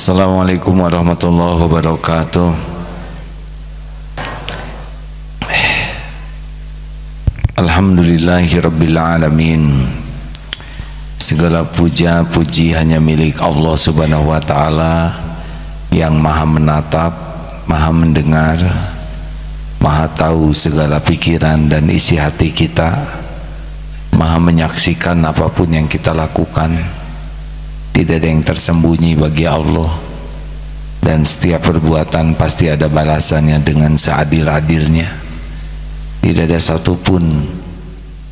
Assalamualaikum warahmatullahi wabarakatuh. Alhamdulillahirabbil alamin. Segala puja puji hanya milik Allah Subhanahu wa taala yang Maha menatap, Maha mendengar, Maha tahu segala pikiran dan isi hati kita, Maha menyaksikan apapun yang kita lakukan. Tidak ada yang tersembunyi bagi Allah, dan setiap perbuatan pasti ada balasannya dengan seadil-adilnya. Tidak ada satupun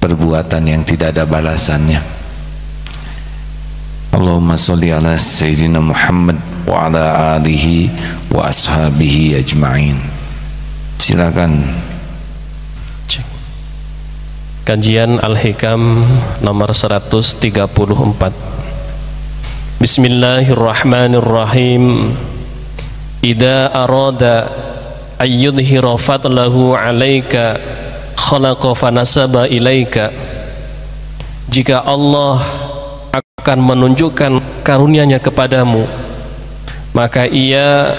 perbuatan yang tidak ada balasannya. Allahumma sholli ala Sayyidina Muhammad wa ala alihi wa ashabihi ajma'in. Silakan. Kajian Al-Hikam nomor 134. Bismillahirrahmanirrahim. Idza arada ayyudhira fadlahu 'alaika khalaqa fanasaba ilaika. Jika Allah akan menunjukkan karunia-Nya kepadamu, maka Ia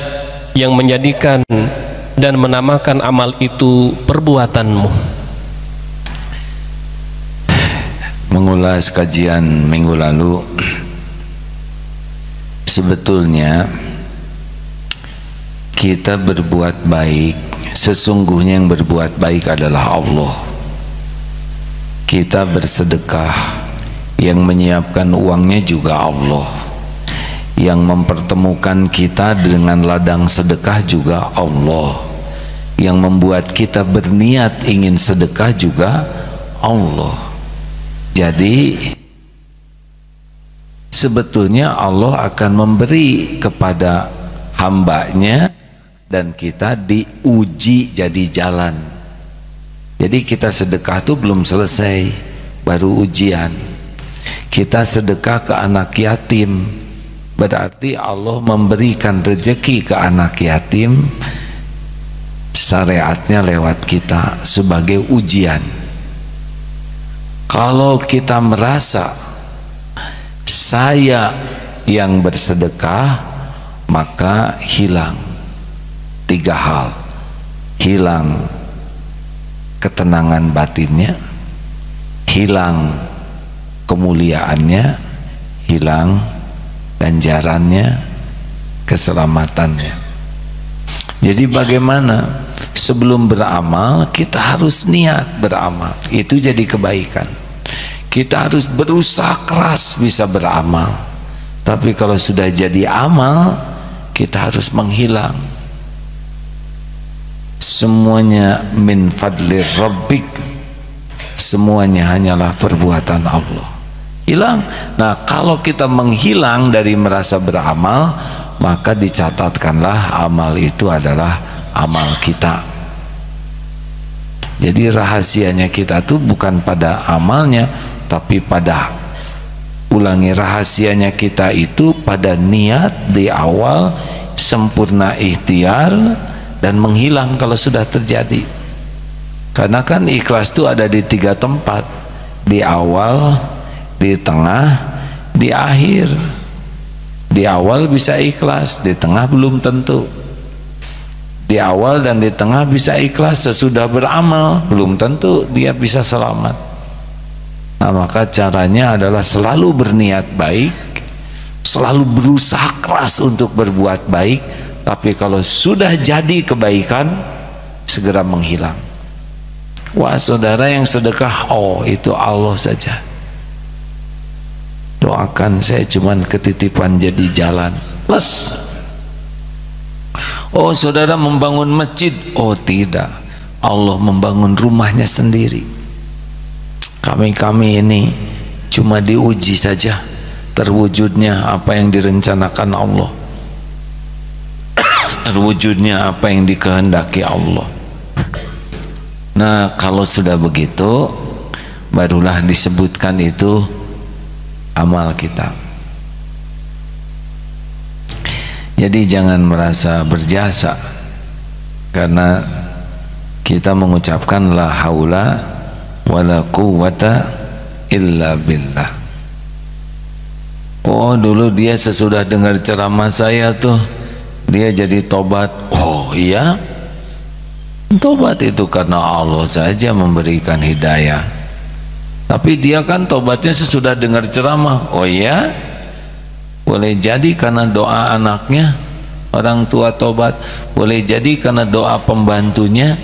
yang menjadikan dan menamakan amal itu perbuatanmu. Mengulas kajian minggu lalu, sebetulnya kita berbuat baik, sesungguhnya yang berbuat baik adalah Allah. Kita bersedekah, yang menyiapkan uangnya juga Allah. Yang mempertemukan kita dengan ladang sedekah juga Allah. Yang membuat kita berniat ingin sedekah juga Allah. Jadi sebetulnya Allah akan memberi kepada hambanya dan kita diuji jadi jalan. Jadi kita sedekah itu belum selesai, baru ujian. Kita sedekah ke anak yatim, berarti Allah memberikan rezeki ke anak yatim, syariatnya lewat kita sebagai ujian. Kalau kita merasa saya yang bersedekah, maka hilang tiga hal. Hilang ketenangan batinnya, hilang kemuliaannya, hilang ganjarannya, keselamatannya. Jadi bagaimana? Sebelum beramal kita harus niat beramal, itu jadi kebaikan. Kita harus berusaha keras bisa beramal, tapi kalau sudah jadi amal kita harus menghilang. Semuanya min fadli rabbik, semuanya hanyalah perbuatan Allah. Hilang. Nah, kalau kita menghilang dari merasa beramal, maka dicatatkanlah amal itu adalah amal kita. Jadi rahasianya kita tuh bukan pada amalnya, tapi pada, ulangi, rahasianya kita itu pada niat di awal, sempurna ikhtiar, dan menghilang kalau sudah terjadi. Karena kan ikhlas itu ada di tiga tempat, di awal, di tengah, di akhir. Di awal bisa ikhlas, di tengah belum tentu. Di awal dan di tengah bisa ikhlas, sesudah beramal belum tentu dia bisa selamat. Nah, maka caranya adalah selalu berniat baik, selalu berusaha keras untuk berbuat baik, tapi kalau sudah jadi kebaikan segera menghilang. Wah, saudara yang sedekah, oh itu Allah saja. Doakan saya cuman ketitipan jadi jalan. Plus, oh saudara membangun masjid, oh tidak, Allah membangun rumahnya sendiri. Kami ini cuma diuji saja terwujudnya apa yang direncanakan Allah, terwujudnya apa yang dikehendaki Allah. Nah, kalau sudah begitu barulah disebutkan itu amal kita. Jadi jangan merasa berjasa karena kita mengucapkan la haula wala quwwata illa billah. Oh, dulu dia sesudah dengar ceramah saya tuh dia jadi tobat. Oh iya, tobat itu karena Allah saja memberikan hidayah. Tapi dia kan tobatnya sesudah dengar ceramah. Oh iya, boleh jadi karena doa anaknya, orang tua tobat. Boleh jadi karena doa pembantunya,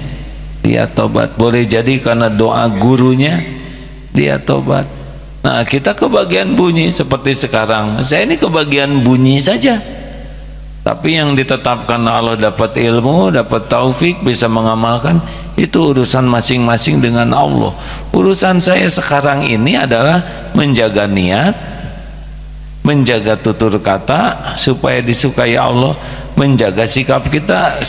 dia tobat. Boleh jadi karena doa gurunya, dia tobat. Nah, kita kebagian bunyi seperti sekarang. Saya ini kebagian bunyi saja. Tapi yang ditetapkan Allah dapat ilmu, dapat taufik, bisa mengamalkan, itu urusan masing-masing dengan Allah. Urusan saya sekarang ini adalah menjaga niat, menjaga tutur kata supaya disukai Allah, menjaga sikap kita,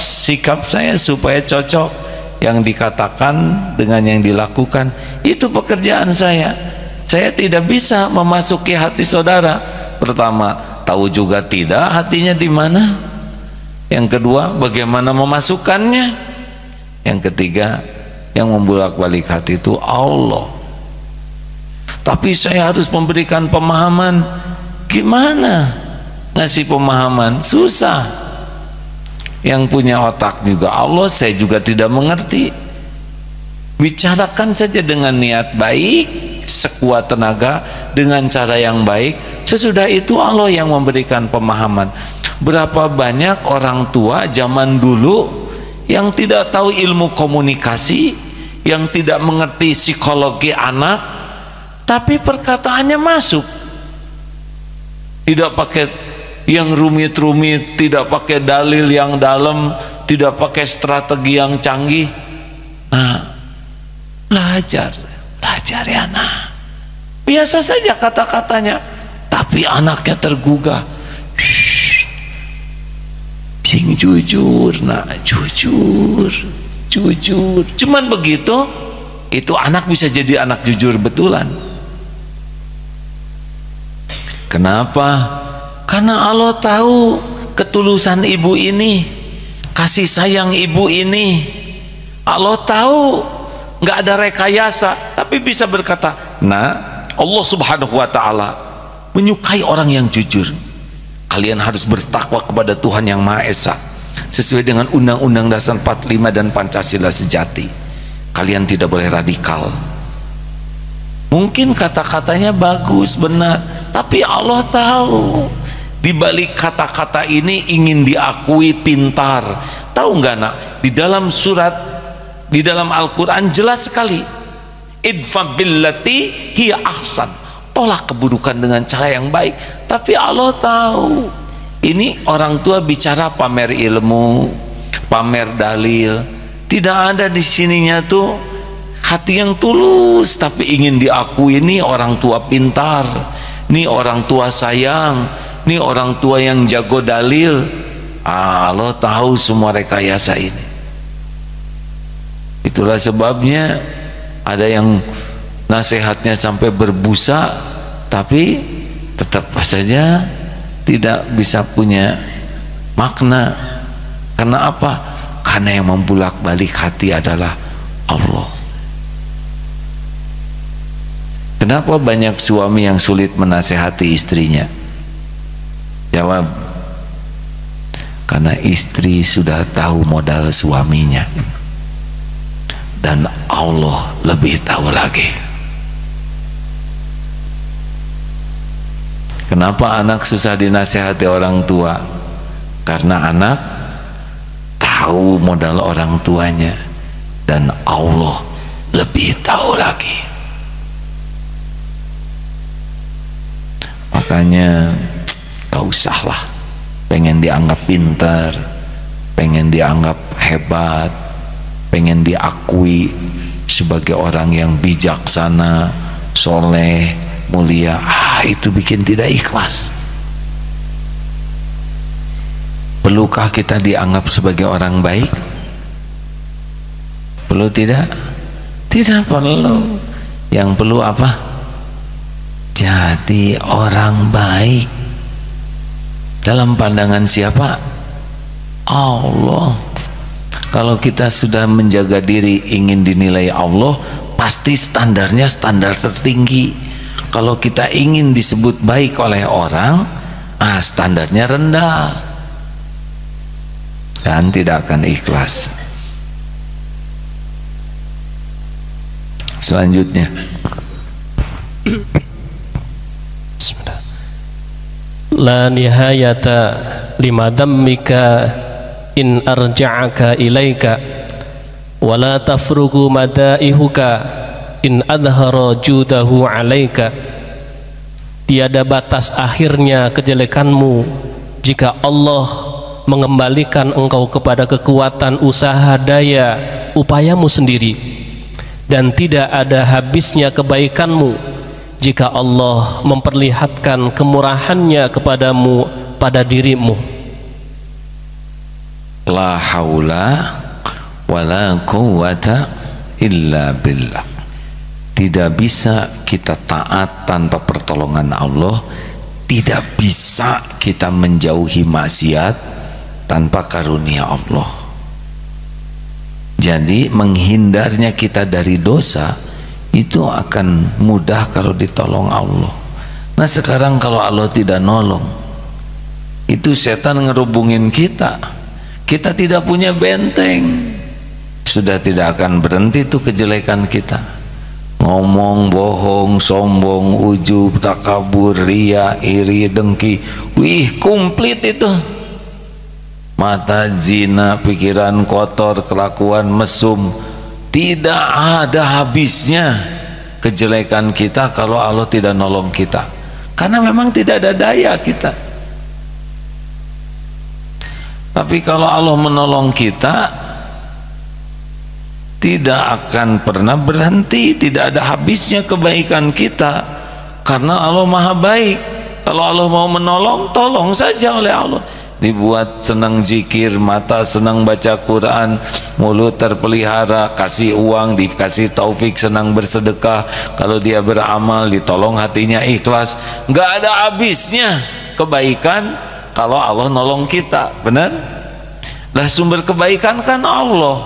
sikap saya supaya cocok yang dikatakan dengan yang dilakukan. Itu pekerjaan saya. Saya tidak bisa memasuki hati saudara. Pertama, tahu juga tidak hatinya di mana. Yang kedua, bagaimana memasukkannya. Yang ketiga, yang membolak-balik hati itu Allah. Tapi saya harus memberikan pemahaman. Gimana ngasih pemahaman? Susah. Yang punya otak juga Allah, saya juga tidak mengerti. Bicarakan saja dengan niat baik, sekuat tenaga, dengan cara yang baik. Sesudah itu Allah yang memberikan pemahaman. Berapa banyak orang tua zaman dulu yang tidak tahu ilmu komunikasi, yang tidak mengerti psikologi anak, tapi perkataannya masuk. Tidak pakai yang rumit-rumit, tidak pakai dalil yang dalam, tidak pakai strategi yang canggih. Nah, belajar ya nak. Biasa saja kata-katanya, tapi anaknya tergugah. Sing jujur nak, jujur. Cuman begitu, itu anak bisa jadi anak jujur betulan. Kenapa? Karena Allah tahu ketulusan ibu ini, kasih sayang ibu ini. Allah tahu nggak ada rekayasa, tapi bisa berkata, nah, Allah subhanahu wa ta'ala menyukai orang yang jujur. Kalian harus bertakwa kepada Tuhan yang Maha Esa sesuai dengan Undang-Undang Dasar 45 dan Pancasila sejati. Kalian tidak boleh radikal. Mungkin kata-katanya bagus, benar, tapi Allah tahu di balik kata-kata ini ingin diakui pintar. Tahu nggak nak, di dalam surat, di dalam Al-Quran jelas sekali, idfa billati hiya ahsan, tolak keburukan dengan cara yang baik. Tapi Allah tahu ini orang tua bicara pamer ilmu, pamer dalil, tidak ada di sininya tuh hati yang tulus, tapi ingin diakui ini orang tua pintar, ini orang tua sayang, ini orang tua yang jago dalil. Allah tahu semua rekayasa ini. Itulah sebabnya ada yang nasihatnya sampai berbusa, tapi tetap saja tidak bisa punya makna. Karena apa? Karena yang membulak-balik hati adalah Allah. Kenapa banyak suami yang sulit menasehati istrinya? Jawab, karena istri sudah tahu modal suaminya, dan Allah lebih tahu lagi. Kenapa anak susah dinasihati orang tua? Karena anak tahu modal orang tuanya, dan Allah lebih tahu lagi. Makanya gak usahlah pengen dianggap pintar, pengen dianggap hebat, pengen diakui sebagai orang yang bijaksana, soleh, mulia. Itu bikin tidak ikhlas. Perlukah kita dianggap sebagai orang baik? Perlu tidak? Tidak perlu. Yang perlu apa? Jadi orang baik dalam pandangan siapa? Allah. Kalau kita sudah menjaga diri ingin dinilai Allah, pasti standarnya standar tertinggi. Kalau kita ingin disebut baik oleh orang, standarnya rendah dan tidak akan ikhlas. Selanjutnya, la nihayata lima dammika in arja'aka ilaika wa la tafrugu madaihuka in adhara judahu alaika. Tiada batas akhirnya kejelekanmu jika Allah mengembalikan engkau kepada kekuatan usaha daya upayamu sendiri, dan tidak ada habisnya kebaikanmu jika Allah memperlihatkan kemurahannya kepadamu pada dirimu. La haula wala quwwata illa billah. Tidak bisa kita taat tanpa pertolongan Allah, tidak bisa kita menjauhi maksiat tanpa karunia Allah. Jadi menghindarnya kita dari dosa itu akan mudah kalau ditolong Allah. Nah sekarang kalau Allah tidak nolong, itu setan ngerubungin kita, kita tidak punya benteng, sudah tidak akan berhenti itu kejelekan kita. Ngomong, bohong, sombong, ujub, takabur, ria, iri, dengki, wih komplit itu. Mata zina, pikiran kotor, kelakuan mesum, tidak ada habisnya kejelekan kita kalau Allah tidak nolong kita, karena memang tidak ada daya kita. Tapi kalau Allah menolong kita, tidak akan pernah berhenti, tidak ada habisnya kebaikan kita, karena Allah maha baik. Kalau Allah mau menolong, tolong saja oleh Allah. Dibuat senang zikir, mata senang baca Quran, mulut terpelihara, kasih uang, dikasih taufik senang bersedekah. Kalau dia beramal, ditolong hatinya ikhlas. Nggak ada habisnya kebaikan kalau Allah nolong kita, benar? Lah sumber kebaikan kan Allah,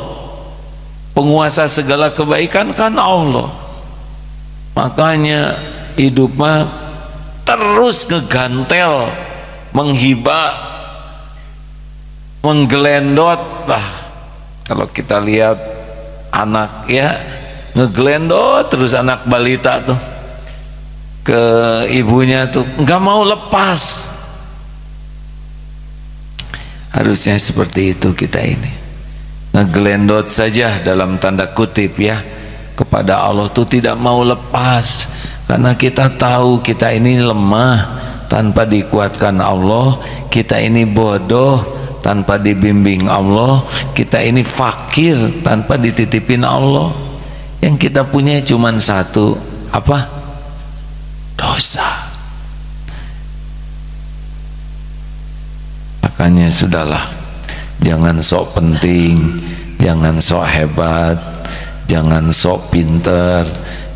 penguasa segala kebaikan kan Allah. Makanya hidup mah terus ngegantel, menghibah, menggelendot. Kalau kita lihat anak ya, ngegelendot terus anak balita tuh ke ibunya tuh nggak mau lepas. Harusnya seperti itu kita ini, ngegelendot saja dalam tanda kutip ya kepada Allah tuh, tidak mau lepas, karena kita tahu kita ini lemah tanpa dikuatkan Allah, kita ini bodoh tanpa dibimbing Allah, kita ini fakir tanpa dititipin Allah. Yang kita punya cuma satu, apa? Dosa. Makanya sudahlah, jangan sok penting, jangan sok hebat, jangan sok pinter,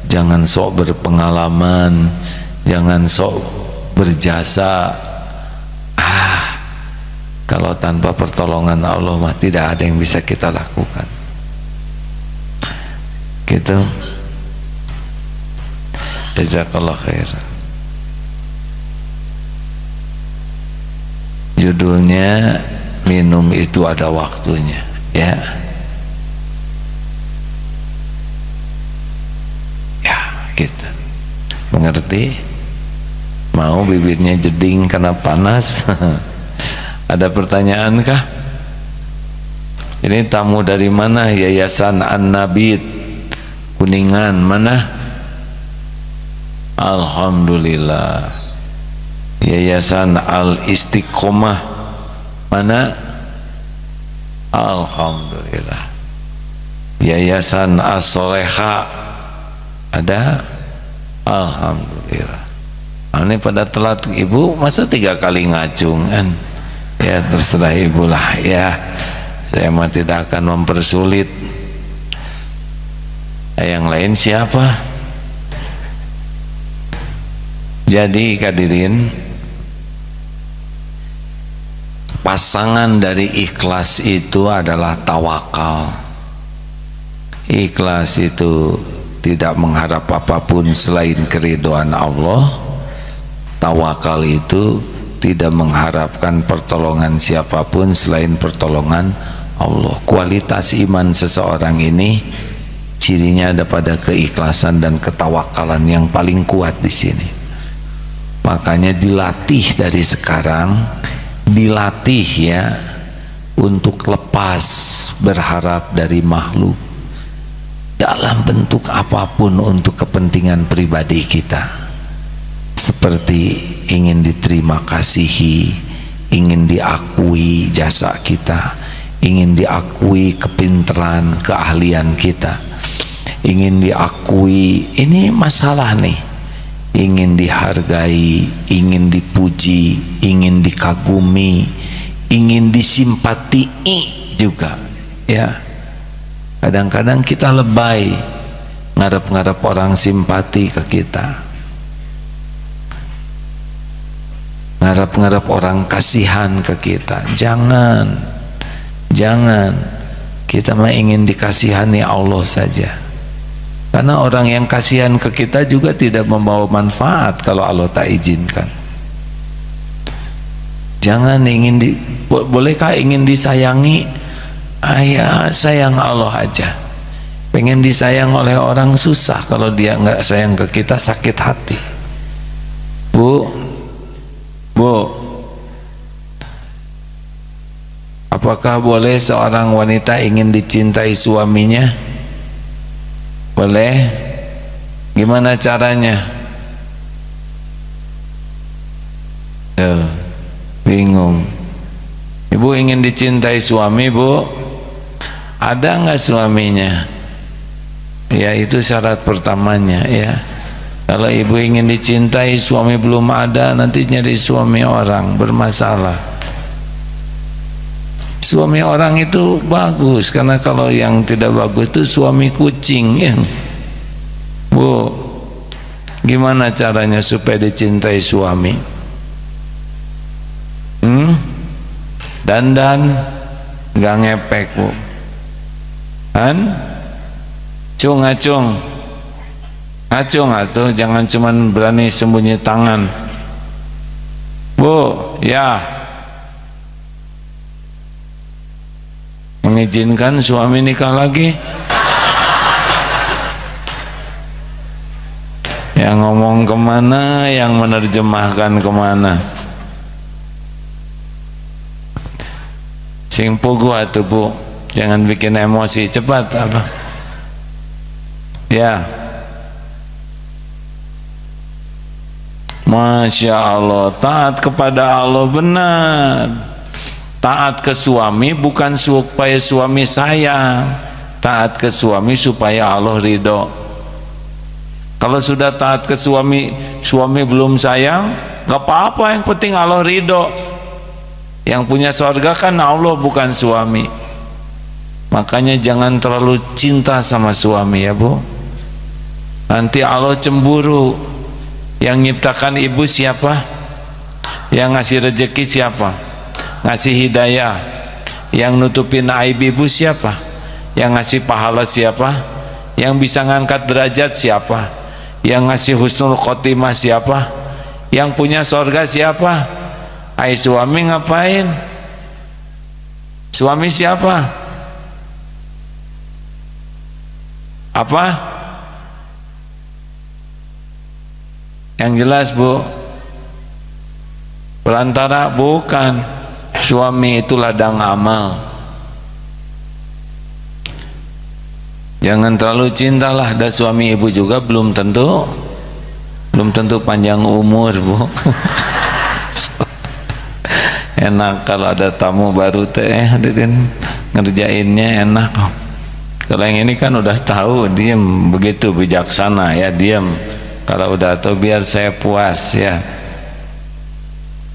jangan sok berpengalaman, jangan sok berjasa. Kalau tanpa pertolongan Allah mah tidak ada yang bisa kita lakukan. Gitu. Jazakallah khair. Judulnya minum itu ada waktunya, ya. Ya, gitu. Mengerti? Mau bibirnya jeding karena panas? Ada pertanyaan kah? Ini tamu dari mana? Yayasan An-Nabit Kuningan mana? Alhamdulillah. Yayasan Al-Istiqomah mana? Alhamdulillah. Yayasan As-Soleha ada? Alhamdulillah. Ini pada telat ibu, masa 3 kali ngacung kan? Ya terserah ibu lah ya, saya mah tidak akan mempersulit. Yang lain siapa? Jadi hadirin, pasangan dari ikhlas itu adalah tawakal. Ikhlas itu tidak mengharap apapun selain keridhaan Allah. Tawakal itu tidak mengharapkan pertolongan siapapun selain pertolongan Allah. Kualitas iman seseorang ini cirinya ada pada keikhlasan dan ketawakalan yang paling kuat di sini. Makanya dilatih dari sekarang, dilatih ya untuk lepas berharap dari makhluk dalam bentuk apapun untuk kepentingan pribadi kita. Seperti ingin diterima kasihi, ingin diakui jasa kita, ingin diakui kepintaran, keahlian kita, ingin diakui, ini masalah nih, ingin dihargai, ingin dipuji, ingin dikagumi, ingin disimpatii juga ya. Kadang-kadang kita lebay ngarep-ngarep orang simpati ke kita, ngarep-ngarep orang kasihan ke kita. Jangan kita mah ingin dikasihani Allah saja, karena orang yang kasihan ke kita juga tidak membawa manfaat kalau Allah tak izinkan. Jangan bolehkah ingin disayangi? Ya sayang Allah aja. Pengen disayang oleh orang susah, kalau dia nggak sayang ke kita sakit hati. Bu, apakah boleh seorang wanita ingin dicintai suaminya? Boleh. Gimana caranya? Bingung. Ibu ingin dicintai suami, Bu? Ada nggak suaminya? Ya, itu syarat pertamanya ya. Kalau ibu ingin dicintai, suami belum ada, nanti nyari suami orang, bermasalah. Suami orang itu bagus, karena kalau yang tidak bagus itu suami kucing ya. Bu, gimana caranya supaya dicintai suami? Dandan gak ngepek, Bu. Acung atuh, jangan cuman berani sembunyi tangan. Bu, ya, mengizinkan suami nikah lagi? Yang ngomong kemana, yang menerjemahkan kemana? Sing pugu atuh, Bu, jangan bikin emosi. Cepat apa? Ya, Masya Allah, taat kepada Allah benar. Taat ke suami bukan supaya suami sayang, taat ke suami supaya Allah ridho. Kalau sudah taat ke suami, suami belum sayang, gak apa-apa, yang penting Allah ridho. Yang punya surga kan Allah, bukan suami. Makanya jangan terlalu cinta sama suami ya, Bu. Nanti Allah cemburu. Yang nyiptakan ibu siapa? Yang ngasih rezeki siapa? Ngasih hidayah. Yang nutupin aib ibu siapa? Yang ngasih pahala siapa? Yang bisa ngangkat derajat siapa? Yang ngasih husnul khotimah siapa? Yang punya surga siapa? Hai suami ngapain? Suami siapa? Apa? Yang jelas, Bu, perantara bukan. Suami itu ladang amal. Jangan terlalu cintalah. Dan suami ibu juga belum tentu panjang umur, Bu. Enak kalau ada tamu baru teh, hadirin, ngerjainnya enak. Kalau yang ini kan udah tahu, diem, begitu bijaksana ya, diem. Kalau udah tahu biar saya puas ya.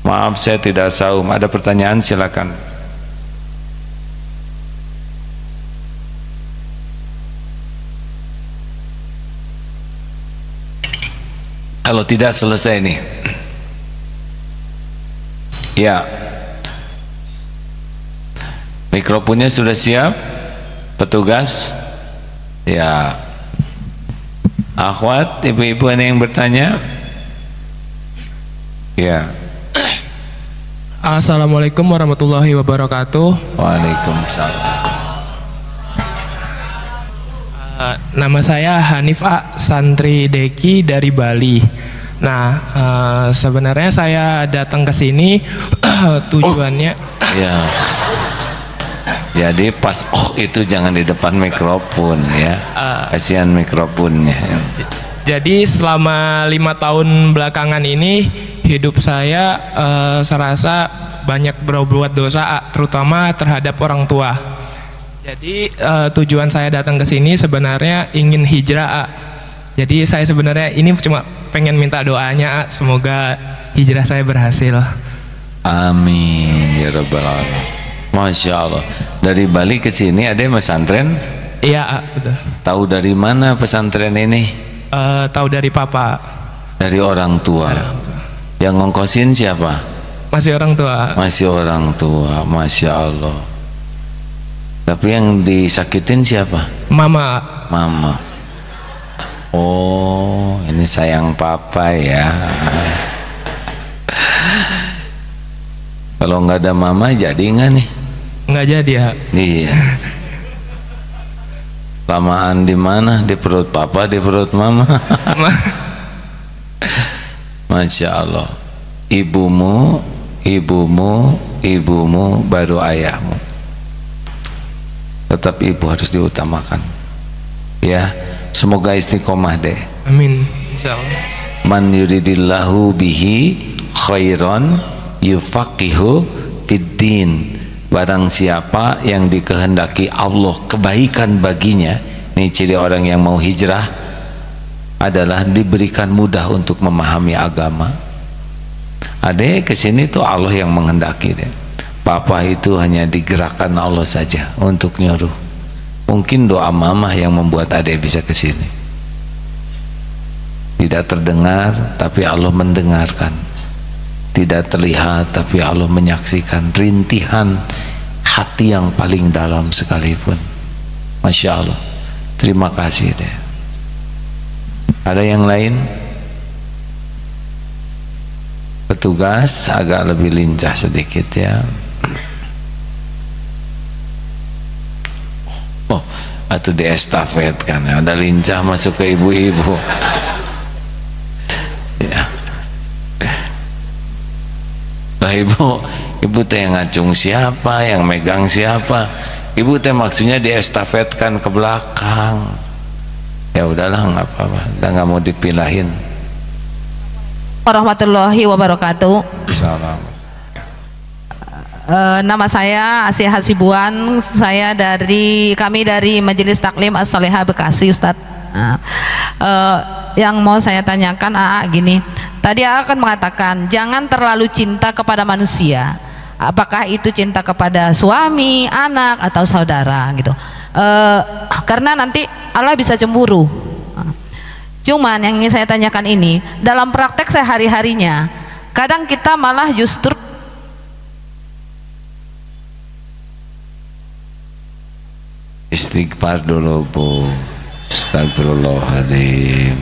Maaf saya tidak saum. Ada pertanyaan silakan. Kalau tidak selesai nih. Ya. Mikrofonnya sudah siap? Petugas? Ya. Akhwat, ibu-ibu ada yang bertanya? Ya. Assalamualaikum warahmatullahi wabarakatuh. Waalaikumsalam. Nama saya Hanif A, santri Deki dari Bali. Nah, sebenarnya saya datang ke sini tujuannya. Ya. Jadi pas itu jangan di depan mikrofon ya. Kasihan mikrofonnya. Jadi selama 5 tahun belakangan ini hidup saya serasa banyak berbuat dosa, terutama terhadap orang tua. Jadi tujuan saya datang ke sini sebenarnya ingin hijrah. Jadi saya sebenarnya ini cuma pengen minta doanya, semoga hijrah saya berhasil. Amin ya rabbal alamin. Masya Allah. Dari Bali ke sini ada pesantren? Iya, betul. Tahu dari mana pesantren ini? Tahu dari papa. Dari orang tua. Yang ngongkosin siapa? Masih orang tua. Masih orang tua. Masya Allah. Tapi yang disakitin siapa? Mama. Mama. Oh, ini sayang papa ya. Kalau nggak ada mama jadi nggak nih? Nggak jadi ya. Iya. Lamaan di mana? Di perut papa, di perut mama. Masya Allah. Ibumu, ibumu baru ayahmu. Tetap ibu harus diutamakan. Ya, semoga istiqomah deh. Amin. Insyaallah. Man yuridillahu bihi khairan yufaqihu fiddin. Barang siapa yang dikehendaki Allah kebaikan baginya, ini ciri orang yang mau hijrah, adalah diberikan mudah untuk memahami agama. Adek kesini tuh Allah yang menghendaki deh. Papa itu hanya digerakkan Allah saja untuk nyuruh. Mungkin doa mama yang membuat adek bisa kesini. Tidak terdengar tapi Allah mendengarkan. Tidak terlihat tapi Allah menyaksikan rintihan hati yang paling dalam sekalipun. Masya Allah. Terima kasih deh. Ada yang lain? Petugas agak lebih lincah sedikit ya. Oh, atau di estafet kan ada lincah masuk ke ibu-ibu. Ya. Lah ibu teh yang ngacung siapa, yang megang siapa? Ibu teh maksudnya diestafetkan ke belakang. Ya udahlah, nggak apa-apa, kita nggak mau dipilahin. Warahmatullahi wabarakatuh. Salam. Nama saya Asia Hasibuan. Kami dari Majelis Taklim As-Salehah Bekasi, Ustadz. Yang mau saya tanyakan gini. Tadi akan mengatakan jangan terlalu cinta kepada manusia. Apakah itu cinta kepada suami, anak, atau saudara gitu? Karena nanti Allah bisa cemburu. Cuman yang ingin saya tanyakan ini, dalam praktek sehari-harinya, kadang kita malah justru Istighfar dulu Bu. Astagfirullahaladzim.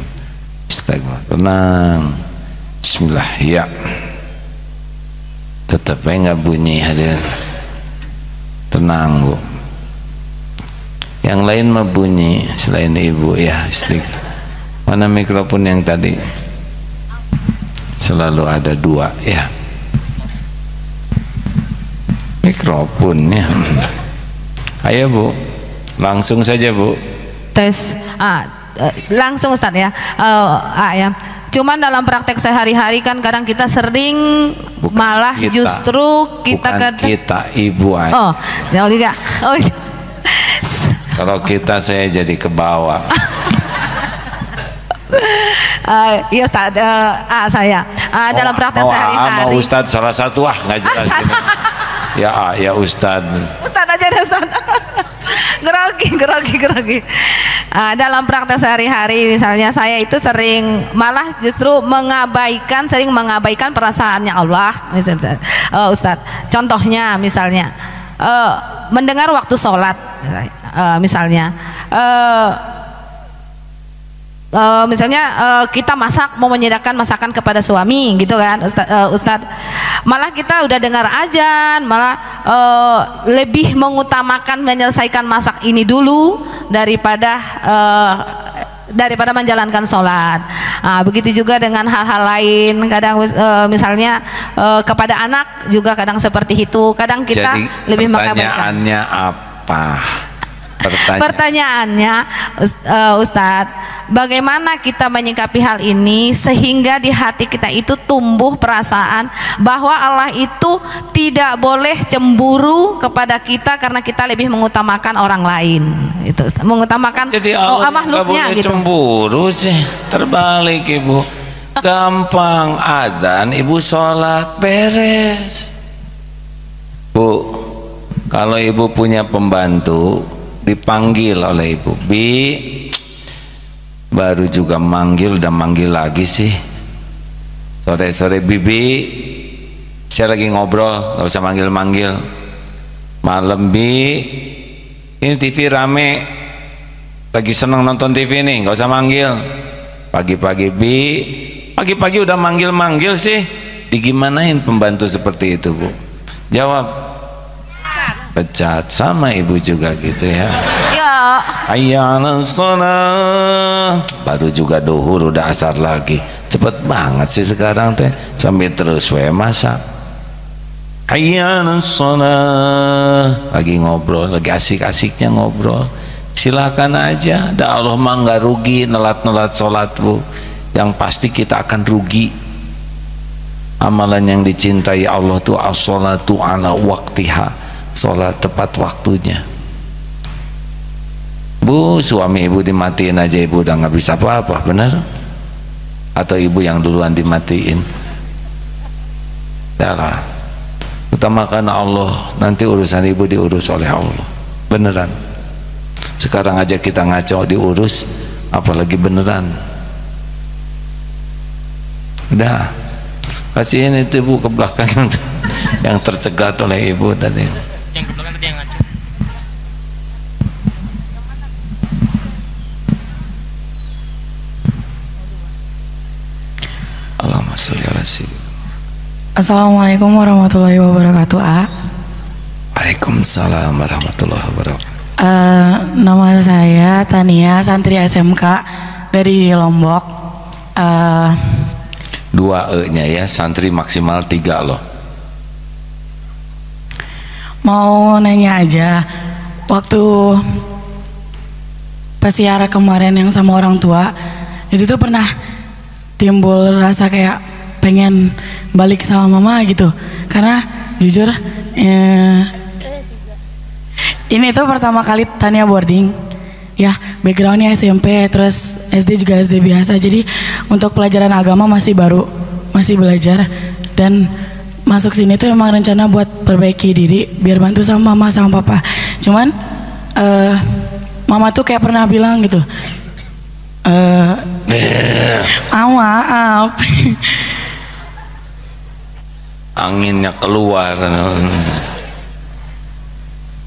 Astagfirullah. Tenang. Bismillah ya. Tetap nggak bunyi hadirin. Tenang Bu. Yang lain mah bunyi selain ibu ya. Istighfar. Mana mikrofon yang tadi? Selalu ada dua ya. Mikrofonnya. Ayo Bu. Langsung saja Bu. tes langsung Ustadz ya. Ya. Cuman dalam praktek sehari-hari kan kadang kita sering bukan malah kita, justru kita kita ibu aja. Oh, ya tidak. Oh. Kalau kita saya jadi ke bawah. Iya Ustadz, saya dalam praktek sehari-hari. Ustadz salah satu nggak jelas. Ya Ustadz. Ustadz aja deh Ustadz. Gerogi. Dalam praktek sehari-hari misalnya saya itu malah justru mengabaikan perasaannya Allah misalnya. Ustadz, contohnya misalnya mendengar waktu sholat misalnya misalnya kita mau menyediakan masakan kepada suami gitu kan Ustadz, malah kita udah dengar azan malah lebih mengutamakan menyelesaikan masak ini dulu daripada menjalankan sholat. Begitu juga dengan hal-hal lain, kadang misalnya kepada anak juga kadang seperti itu, kadang kita jadi, lebih mengabaikan. Pertanyaannya apa? Pertanyaannya Ustadz, bagaimana kita menyikapi hal ini sehingga di hati kita itu tumbuh perasaan bahwa Allah itu tidak boleh cemburu kepada kita karena kita lebih mengutamakan orang lain, itu mengutamakan makhluknya gitu. Cemburu sih, terbalik Ibu. Gampang azan Ibu sholat beres. Bu, kalau Ibu punya pembantu dipanggil oleh Ibu, Bi, baru juga manggil, udah manggil lagi sih, sore-sore Bibi, saya lagi ngobrol, gak usah manggil-manggil. Malam Bi, ini TV rame, lagi seneng nonton TV nih, gak usah manggil. Pagi-pagi Bi, pagi-pagi udah manggil-manggil sih, digimanain pembantu seperti itu Bu? Jawab, pecat. Sama Ibu juga gitu ya. Ya. Ayyana sholat, baru juga duhur udah asar lagi. Cepet banget sih sekarang teh, sambil terus we masak. Ayyana sholat, lagi ngobrol, lagi asik-asiknya ngobrol. Silakan aja, dah Allah mah nggak rugi nelat-nelat sholat Bu. Yang pasti kita akan rugi. Amalan yang dicintai Allah tuh as-sholatu ala waqtiha, sholat tepat waktunya. Bu, suami Ibu dimatiin aja Ibu udah nggak bisa apa-apa, bener? Atau Ibu yang duluan dimatiin? Yalah, utamakan Allah, nanti urusan Ibu diurus oleh Allah, beneran. Sekarang aja kita ngaco diurus, apalagi beneran. Udah, kasihin itu Bu ke belakang yang tercegat oleh Ibu tadi. Yang ke belakang tadi yang ngaco. Allahumma sholli ala sayyidina. Assalamualaikum warahmatullahi wabarakatuh. Waalaikumsalam warahmatullahi wabarakatuh. Nama saya Tania, santri SMK dari Lombok. Dua E-nya ya, santri maksimal 3 loh. Mau nanya aja, waktu pesiara kemarin yang sama orang tua, itu tuh pernah timbul rasa kayak pengen balik sama mama gitu. Karena jujur ini tuh pertama kali Tania boarding, ya backgroundnya SMP, terus SD juga SD biasa. Jadi untuk pelajaran agama masih baru, masih belajar. Dan masuk sini tuh emang rencana buat perbaiki diri biar bantu sama mama sama papa. Cuman mama tuh kayak pernah bilang gitu, maaf anginnya keluar.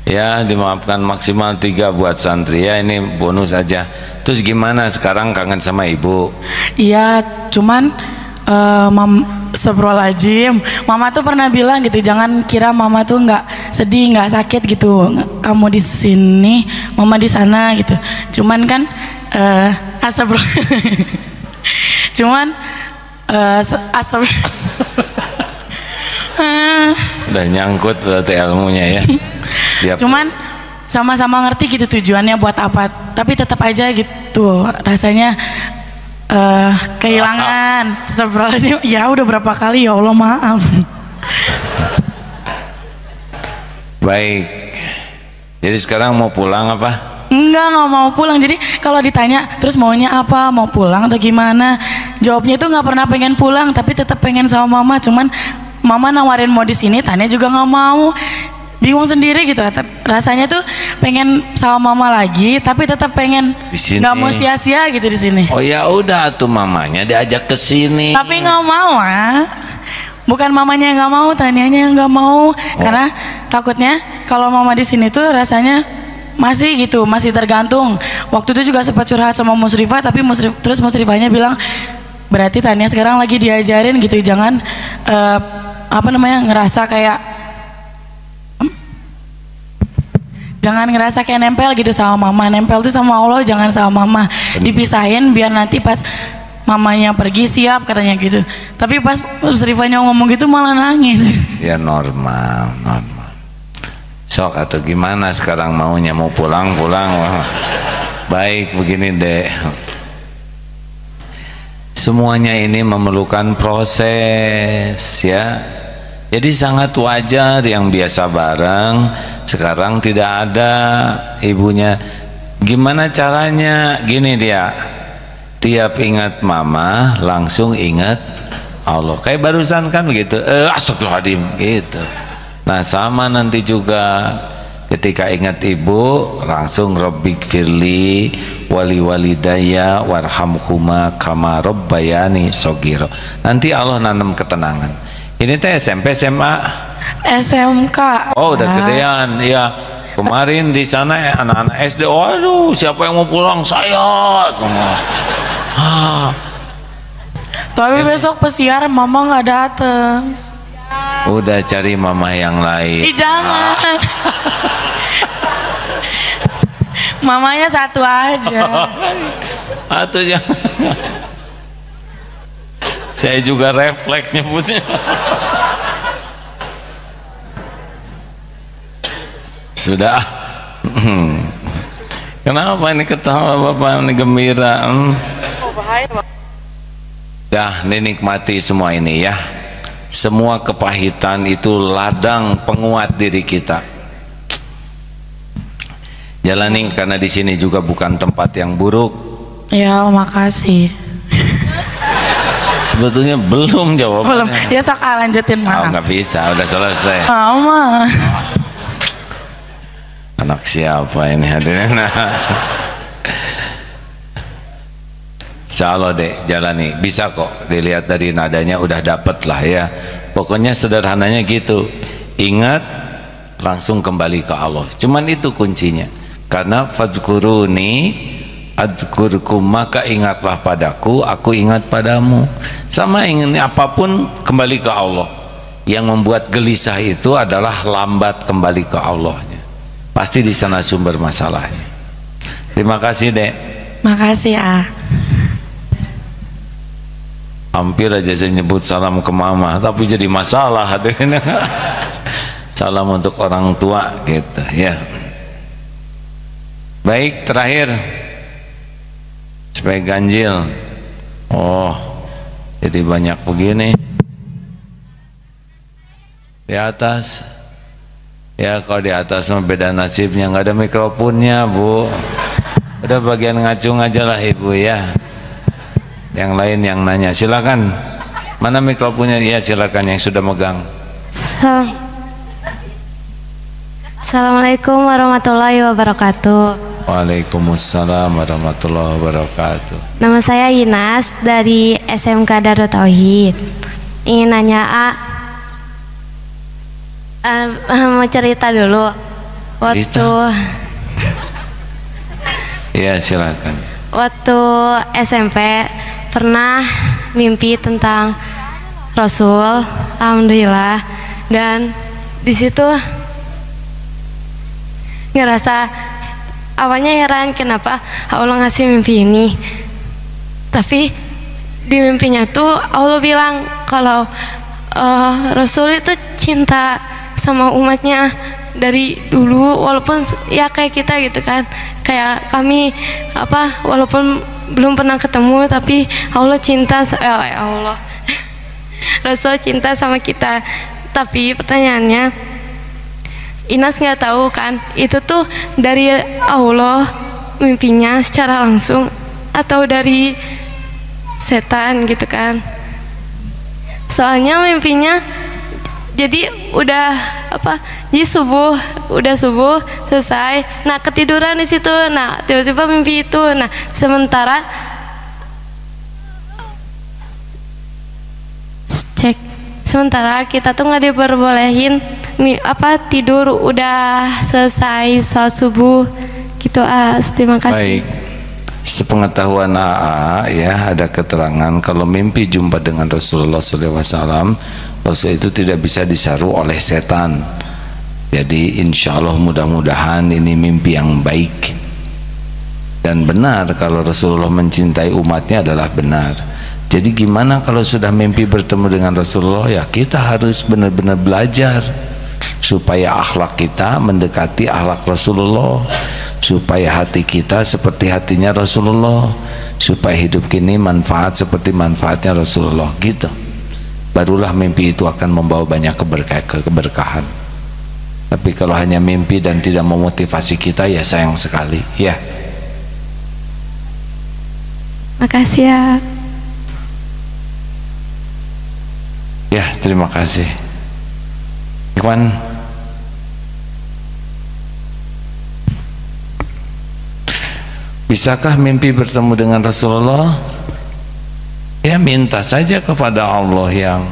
Ya dimaafkan, maksimal 3 buat santri ya, ini bonus aja. Terus gimana sekarang, kangen sama Ibu? Iya, cuman Astagfirullahaladzim, mama tuh pernah bilang gitu, jangan kira mama tuh nggak sedih, nggak sakit gitu, kamu di sini mama di sana gitu. Cuman kan astagfirullah cuman astagfirullah udah nyangkut berarti ilmunya ya. Cuman sama-sama ngerti gitu tujuannya buat apa, tapi tetap aja gitu rasanya kehilangan. Astagfirullahaladzim, ya udah berapa kali, ya Allah maaf. Baik, jadi sekarang mau pulang apa? Nggak mau pulang. Jadi kalau ditanya terus maunya apa, mau pulang atau gimana, jawabnya itu nggak pernah pengen pulang, tapi tetap pengen sama mama. Cuman mama nawarin mau di sini, Tania juga nggak mau, bingung sendiri gitu. Rasanya tuh pengen sama mama lagi, tapi tetap pengen nggak mau sia-sia gitu di sini. Oh ya udah tuh, mamanya diajak ke sini. Tapi nggak mau, bukan mamanya yang nggak mau, Tanianya yang nggak mau. Karena takutnya kalau mama di sini tuh rasanya masih gitu, masih tergantung. Waktu itu juga sempat curhat sama Musrifah, tapi terus Musrifahnya bilang berarti Tania sekarang lagi diajarin gitu, jangan ngerasa kayak jangan ngerasa kayak nempel gitu sama mama. Nempel tuh sama Allah, jangan sama mama. Dipisahin biar nanti pas mamanya pergi siap katanya gitu. Tapi pas Musrifahnya ngomong gitu malah nangis. Ya normal. Sok atau gimana sekarang maunya, mau pulang. Baik begini deh. Semuanya ini memerlukan proses ya. Jadi sangat wajar yang biasa bareng sekarang tidak ada ibunya. Gimana caranya? Gini dia. Tiap ingat mama langsung ingat Allah. Kayak barusan kan begitu. Astagfirullahaladzim gitu. Nah sama nanti juga ketika ingat ibu langsung Rabbik firli wali walidaya warhamhuma kama rabbayani shogiro. Nanti Allah nanam ketenangan. Ini teh SMP SMA SMK. Oh udah gedean ya. Kemarin di sana anak-anak SD, waduh siapa yang mau pulang? Saya semua. Tapi besok pesiaran mama nggak dateng. Udah cari mama yang lain. Jangan. Mamanya satu aja. Atau jangan. Saya juga refleks nyebutnya. Sudah. Kenapa ini ketawa bapak ini gembira? Dah dinikmati semua ini ya. Semua kepahitan itu ladang penguat diri kita. Jalani karena di sini juga bukan tempat yang buruk. Ya makasih. Sebetulnya belum jawabannya. Belum. Ya sok lanjutin Oh, mah. nggak bisa, udah selesai. Mama. Anak siapa ini hadirin? Insya Allah deh jalani, bisa kok dilihat dari nadanya udah dapet lah ya. Pokoknya sederhananya gitu, ingat langsung kembali ke Allah. Cuman itu kuncinya. Karena fadzkuruni adzkurkum, maka ingatlah padaku, aku ingat padamu. Sama ingin apapun kembali ke Allah. Yang membuat gelisah itu adalah lambat kembali ke Allahnya. Pasti di sana sumber masalahnya. Terima kasih dek. Makasih ah. Hampir aja saya nyebut salam ke mama, tapi jadi masalah hadirin. Salam untuk orang tua gitu ya. Baik, terakhir supaya ganjil. Oh, jadi banyak begini di atas. Ya kalau di atas mah beda nasibnya, nggak ada mikrofonnya bu. Udah bagian ngacung aja lah ibu ya. Yang lain yang nanya silakan. Mana mikrofonnya? Ya silakan yang sudah megang. Assalamualaikum warahmatullahi wabarakatuh. Waalaikumsalam warahmatullahi wabarakatuh. Nama saya Inas dari SMK Darut Tauhid. Ingin nanya mau cerita dulu. Waktu Ya silakan. Waktu SMP pernah mimpi tentang Rasul, alhamdulillah, dan di situ ngerasa awalnya heran kenapa Allah ngasih mimpi ini, tapi di mimpinya tuh Allah bilang kalau Rasul itu cinta sama umatnya dari dulu, walaupun ya kayak kita gitu kan, kayak kami walaupun belum pernah ketemu tapi Allah cinta Allah Rasul cinta sama kita. Tapi pertanyaannya, Inas nggak tahu kan itu tuh dari Allah mimpinya secara langsung atau dari setan gitu kan. Soalnya mimpinya jadi jadi udah subuh selesai, nah ketiduran di situ, nah tiba-tiba mimpi itu, nah sementara kita tuh nggak diperbolehin tidur udah selesai sholat subuh gitu. Terima kasih. Baik, sepengetahuan AA ya, ada keterangan kalau mimpi jumpa dengan Rasulullah SAW, Rasul itu tidak bisa disaru oleh setan. Jadi insya Allah mudah-mudahan ini mimpi yang baik dan benar. Kalau Rasulullah mencintai umatnya adalah benar. Jadi gimana kalau sudah mimpi bertemu dengan Rasulullah, ya kita harus benar-benar belajar supaya akhlak kita mendekati akhlak Rasulullah, supaya hati kita seperti hatinya Rasulullah, supaya hidup kini manfaat seperti manfaatnya Rasulullah gitu. Barulah mimpi itu akan membawa banyak keberkahan. Tapi kalau hanya mimpi dan tidak memotivasi kita, ya sayang sekali ya. Makasih ya. Ya, terima kasih. Ikhwan, bisakah mimpi bertemu dengan Rasulullah? Ya, minta saja kepada Allah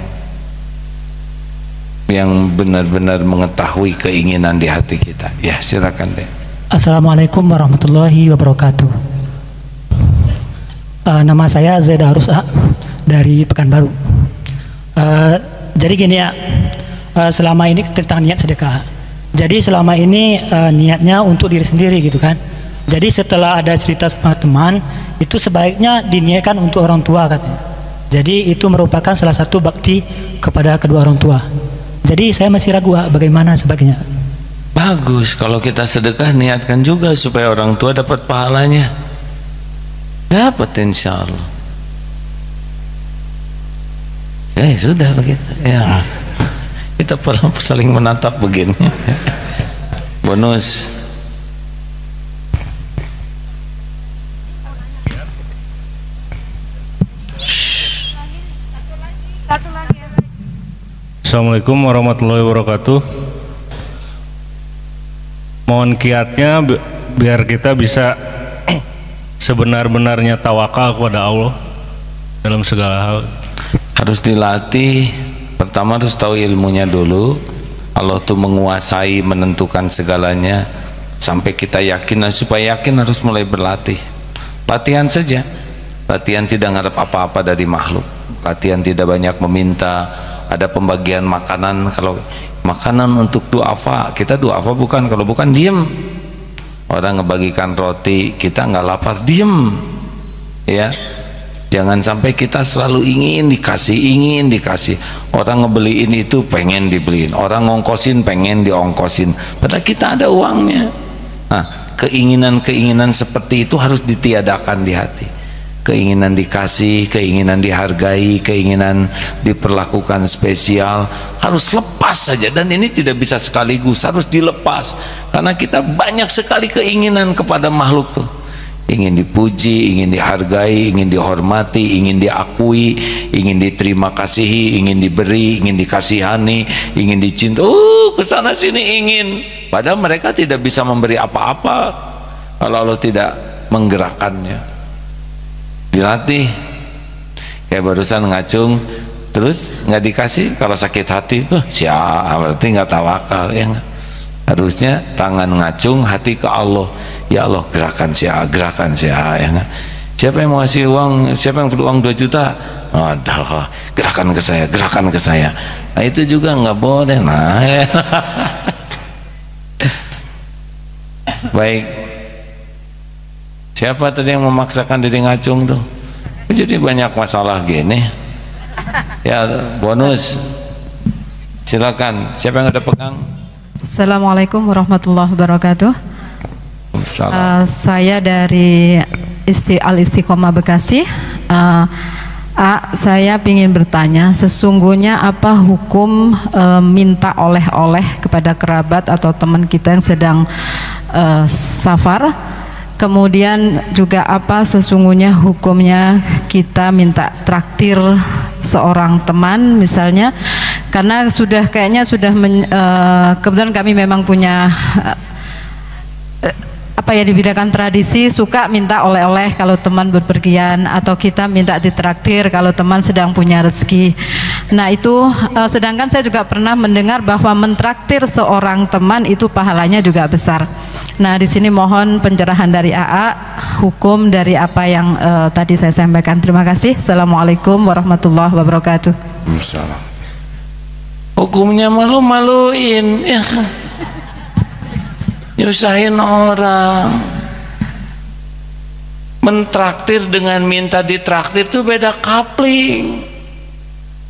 yang benar-benar mengetahui keinginan di hati kita. Ya, silakan deh. Assalamualaikum warahmatullahi wabarakatuh. Nama saya Zaid Harus dari Pekanbaru. Jadi gini ya, selama ini tentang niat sedekah. Jadi selama ini niatnya untuk diri sendiri gitu kan. Jadi setelah ada cerita sama teman, itu sebaiknya diniatkan untuk orang tua katanya. Jadi itu merupakan salah satu bakti kepada kedua orang tua. Jadi saya masih ragu bagaimana sebaiknya. Bagus kalau kita sedekah niatkan juga supaya orang tua dapat pahalanya. Dapat insya Allah. Ya sudah begitu ya. Kita perlu saling menatap begini. Bonus. Assalamualaikum warahmatullahi wabarakatuh. Mohon kiatnya biar kita bisa sebenar-benarnya tawakal kepada Allah dalam segala hal. Harus dilatih. Pertama harus tahu ilmunya dulu. Allah tuh menguasai, menentukan segalanya. Sampai kita yakin, supaya yakin harus mulai berlatih. Latihan saja. Latihan tidak ngarep apa-apa dari makhluk. Latihan tidak banyak meminta. Ada pembagian makanan, kalau makanan untuk duafa, kita duafa bukan, kalau bukan diem. Orang ngebagikan roti, kita nggak lapar, diem ya. Jangan sampai kita selalu ingin dikasih. Orang ngebeliin itu pengen dibeliin, orang ngongkosin pengen diongkosin, padahal kita ada uangnya. Nah, keinginan-keinginan seperti itu harus ditiadakan di hati. Keinginan dikasih, keinginan dihargai, keinginan diperlakukan spesial harus lepas saja, dan ini tidak bisa sekaligus, harus dilepas karena kita banyak sekali keinginan kepada makhluk tuh. Ingin dipuji, ingin dihargai, ingin dihormati, ingin diakui, ingin diterima kasihi, ingin diberi, ingin dikasihani, ingin dicinta. Kesana sini ingin, padahal mereka tidak bisa memberi apa-apa kalau Allah tidak menggerakkannya. Dilatih. Kayak barusan ngacung terus nggak dikasih, kalau sakit hati berarti nggak tawakal ya. Harusnya tangan ngacung, hati ke Allah. Ya Allah, gerakan ya. Siapa yang mau ngasih uang, siapa yang perlu uang 2 juta, aduh, gerakan ke saya. Nah itu juga nggak boleh. Nah ya. Baik, siapa tadi yang memaksakan diri ngacung tuh? Jadi banyak masalah gini. Ya, bonus. Silakan. Siapa yang ada pegang? Assalamualaikum warahmatullahi wabarakatuh. Saya dari Al-Istiqomah Bekasi. Saya ingin bertanya, sesungguhnya apa hukum minta oleh-oleh kepada kerabat atau teman kita yang sedang safar? Kemudian juga apa sesungguhnya hukumnya kita minta traktir seorang teman misalnya, karena kebetulan kami memang punya apa ya, dibedakan tradisi, suka minta oleh-oleh kalau teman berpergian, atau kita minta ditraktir kalau teman sedang punya rezeki. Nah itu sedangkan saya juga pernah mendengar bahwa mentraktir seorang teman itu pahalanya juga besar. Nah di sini mohon pencerahan dari AA, hukum dari apa yang tadi saya sampaikan. Terima kasih. Assalamualaikum warahmatullahi wabarakatuh. Salam. Hukumnya malu-maluin ya kan, nyusahin orang. Mentraktir dengan minta ditraktir itu beda kapling.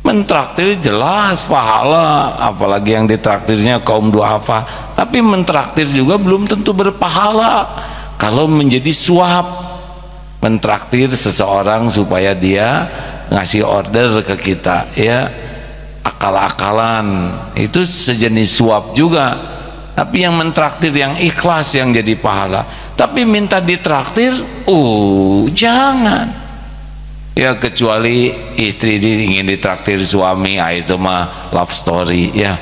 Mentraktir jelas pahala, apalagi yang ditraktirnya kaum duafa. Tapi mentraktir juga belum tentu berpahala kalau menjadi suap. Mentraktir seseorang supaya dia ngasih order ke kita, ya akal-akalan, itu sejenis suap juga. Tapi yang mentraktir yang ikhlas yang jadi pahala. Tapi minta ditraktir, jangan. Ya kecuali istri ingin ditraktir suami, itu mah love story ya.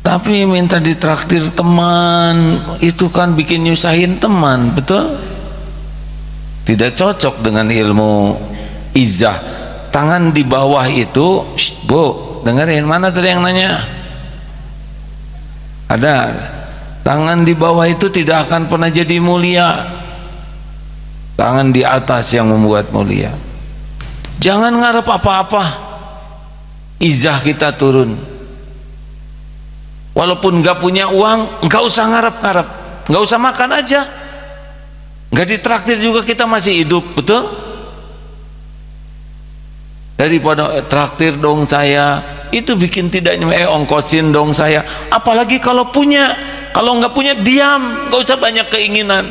Tapi minta ditraktir teman, itu kan bikin nyusahin teman, betul? Tidak cocok dengan ilmu izah. Tangan di bawah itu, Bu, dengerin, mana tadi yang nanya? Ada. Tangan di bawah itu tidak akan pernah jadi mulia. Tangan di atas yang membuat mulia. Jangan ngarep apa-apa. Izah kita turun. Walaupun gak punya uang, gak usah ngarep-ngarep, gak usah makan aja. Gak ditraktir juga kita masih hidup, betul? Daripada traktir dong saya, itu bikin tidak ongkosin dong saya. Apalagi kalau punya. Kalau nggak punya, diam, nggak usah banyak keinginan.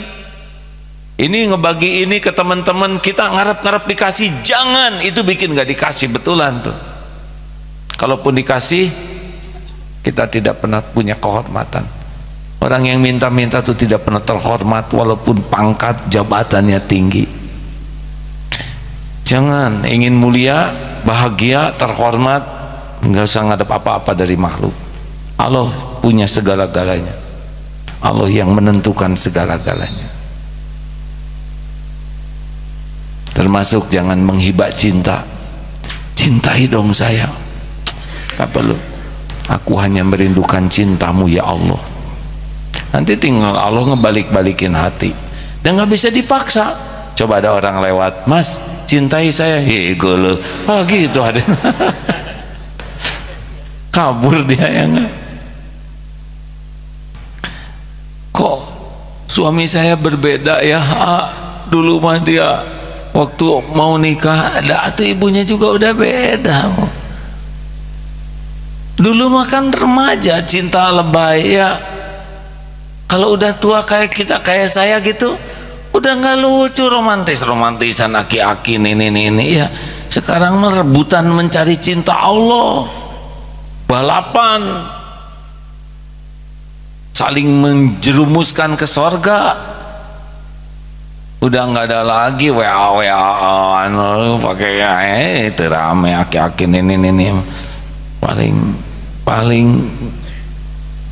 Ini ngebagi ini ke teman-teman kita, ngarep-ngarep dikasih, jangan. Itu bikin nggak dikasih, betulan tuh. Kalaupun dikasih, kita tidak pernah punya kehormatan. Orang yang minta-minta itu tidak pernah terhormat, walaupun pangkat jabatannya tinggi. Jangan, ingin mulia, bahagia, terhormat, nggak usah ngadep apa-apa dari makhluk. Allah punya segala-galanya. Allah yang menentukan segala-galanya. Termasuk jangan menghibah cinta. Cintai dong saya. Gak perlu. Aku hanya merindukan cintamu ya Allah. Nanti tinggal Allah ngebalik-balikin hati. Dan gak bisa dipaksa. Coba ada orang lewat, Mas cintai saya, golo, apalagi itu ada. Kabur dia yang kok suami saya berbeda ya. Dulu mah dia waktu mau nikah ada atau ibunya juga udah beda. Dulu mah kan remaja cinta lebay ya. Kalau udah tua kayak kita, kayak saya gitu, udah nggak lucu romantisan aki-aki ini ya. Sekarang mah rebutan mencari cinta Allah, balapan, saling menjerumuskan ke sorga. Udah nggak ada lagi WA-WA-an pakai itu rame aki-aki ini. Paling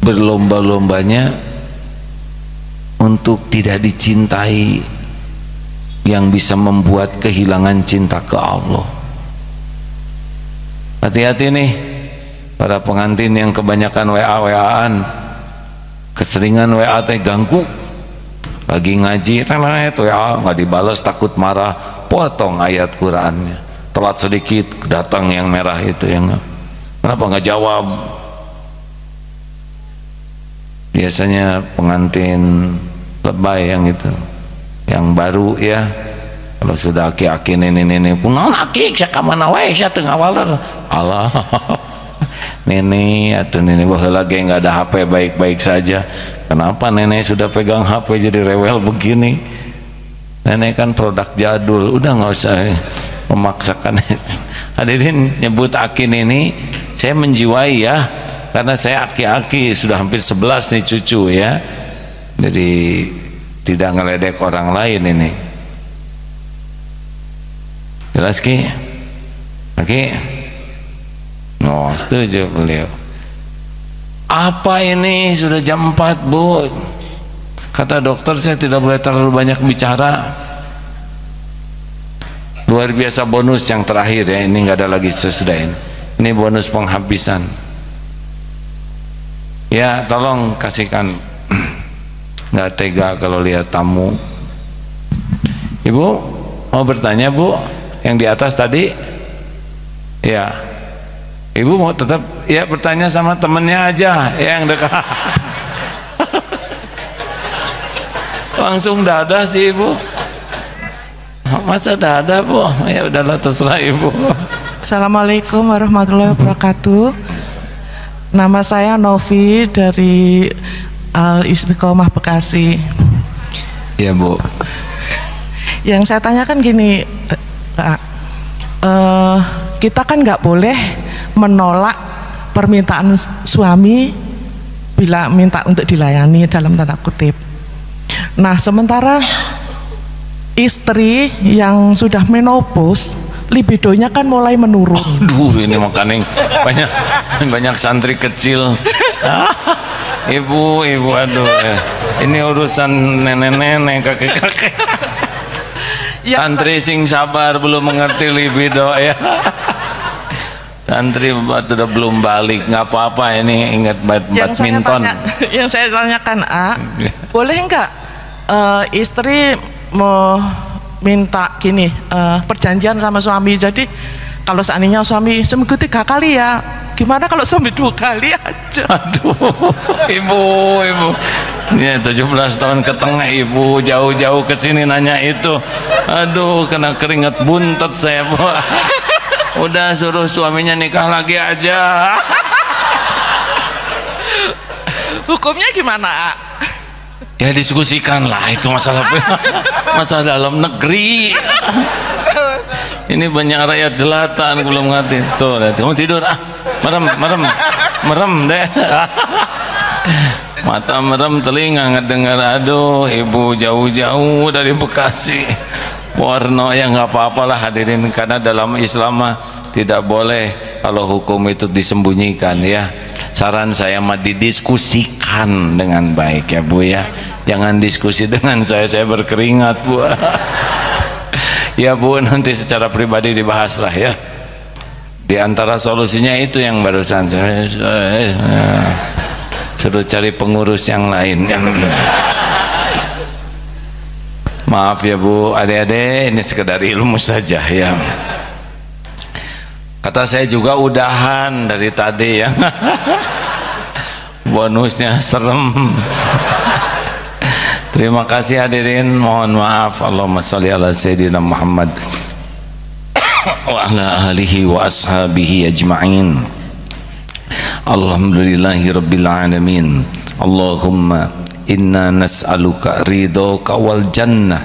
berlomba-lombanya untuk tidak dicintai, yang bisa membuat kehilangan cinta ke Allah. Hati-hati nih para pengantin yang kebanyakan WA-WA-an, keseringan WA teh ganggu. Lagi ngaji itu ya nggak dibalas, takut marah, potong ayat Qurannya. Telat sedikit datang yang merah itu, yang kenapa nggak jawab. Biasanya pengantin lebay yang itu, yang baru ya. Kalau sudah aki-aki ini kunaon aki sia ka mana wae sia teu ngawaler. Allah. Nenek atau nenek baheula ge enggak ada HP baik-baik saja. Kenapa nenek sudah pegang HP jadi rewel begini? Nenek kan produk jadul, udah nggak usah memaksakan. Hadirin, nyebut aki ini saya menjiwai ya, karena saya aki-aki sudah hampir 11 nih cucu ya. Jadi tidak ngeledek orang lain ini. Jelas Ki? Oke? No, setuju beliau. Apa ini sudah jam 4 Bu? Kata dokter saya tidak boleh terlalu banyak bicara. Luar biasa bonus yang terakhir ya, ini nggak ada lagi sesudah ini. Ini bonus penghabisan. Ya tolong kasihkan. Nggak tega kalau lihat tamu. Ibu mau bertanya Bu, yang di atas tadi? Ya. Ibu mau tetap ya bertanya sama temennya aja yang dekat. Langsung dada sih Ibu. Masa dada Bu? Ya udahlah terserah Ibu. Assalamualaikum warahmatullahi wabarakatuh. Nama saya Novi dari Al-Istiqomah Bekasi. Ya Bu. Yang saya tanyakan gini, Pak, kita kan nggak boleh menolak permintaan suami bila minta untuk dilayani dalam tanda kutip. Nah sementara istri yang sudah menopause libidonya kan mulai menurun. Aduh ini makanya banyak santri kecil. Ibu aduh ini urusan nenek-nenek kakek-kakek. Santri sing sabar belum mengerti libido ya. Santri udah belum balik, nggak apa-apa ini ingat badminton. Yang saya tanyakan boleh nggak istri mau minta gini perjanjian sama suami, jadi kalau seandainya suami seminggu 3 kali ya, gimana kalau suami 2 kali aja? Aduh ibu ya 17 tahun ke tengah Ibu jauh-jauh ke sini nanya itu. Aduh kena keringat buntut saya Bu. Udah suruh suaminya nikah lagi aja. Hukumnya gimana? Ya diskusikan lah, itu masalah dalam negeri. Ini banyak rakyat jelata belum ngerti. Tuh, kamu tidur merem deh. Mata merem, telinga ngedengar. Aduh, Ibu jauh-jauh dari Bekasi. Warno ya nggak apa-apalah hadirin, karena dalam Islam tidak boleh kalau hukum itu disembunyikan ya. Saran saya mah didiskusikan dengan baik ya Bu ya. Jangan diskusi dengan saya berkeringat Bu. Ya Bu, nanti secara pribadi dibahas lah ya. Di antara solusinya itu yang barusan saya suruh cari pengurus yang lain. Maaf ya Bu, adik-adik, ini sekedar ilmu saja ya. Kata saya juga udahan dari tadi ya. Bonusnya serem. Terima kasih hadirin, mohon maaf. Allahumma sholli ala sayyidina Muhammad wa ala alihi wa ashabihi ajma'in. Alhamdulillahi rabbil alamin. Allahumma inna nas'aluka ridhoka wal jannah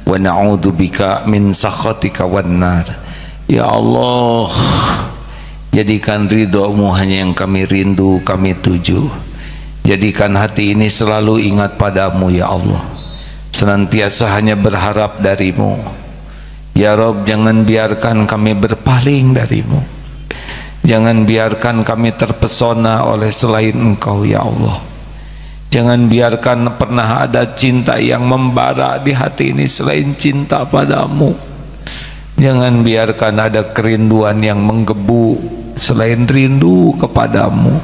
wa na'udzubika min sakhatika wan nar. Ya Allah, jadikan ridhomu hanya yang kami rindu, kami tuju. Jadikan hati ini selalu ingat padamu ya Allah, senantiasa hanya berharap darimu ya Rabb. Jangan biarkan kami berpaling darimu, jangan biarkan kami terpesona oleh selain Engkau ya Allah. Jangan biarkan pernah ada cinta yang membara di hati ini selain cinta padamu. Jangan biarkan ada kerinduan yang menggebu selain rindu kepadamu.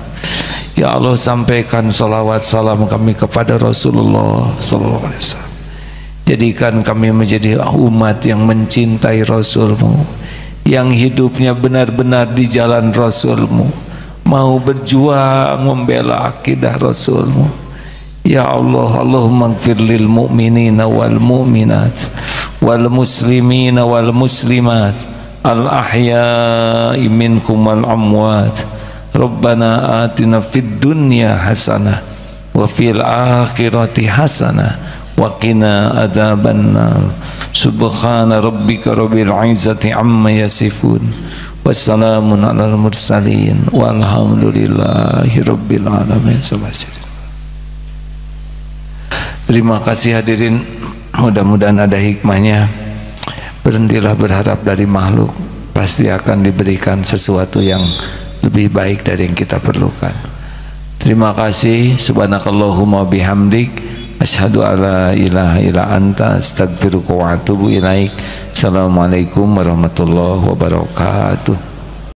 Ya Allah, sampaikan salawat salam kami kepada Rasulullah SAW. Jadikan kami menjadi umat yang mencintai Rasulmu, yang hidupnya benar-benar di jalan Rasulmu, mau berjuang membela akidah Rasulmu. Ya Allah, Allahumma ighfir lil mu'minina wal mu'minat wal muslimina wal muslimat al ahya'i minkum wal amwat. Rabbana atina fid dunya hasanah wa fil akhirati hasanah wa qina adzabannar. Subhana rabbika rabbil izzati amma yasifun wa salamun alal mursalin walhamdulillahi rabbil alamin. Terima kasih hadirin, mudah-mudahan ada hikmahnya. Berhentilah berharap dari makhluk, pasti akan diberikan sesuatu yang lebih baik dari yang kita perlukan. Terima kasih. Subhanakallahumma bihamdik Asyhadu alla ilaha illa anta astaghfiruka wa atubu ilaik. Assalamualaikum warahmatullahi wabarakatuh.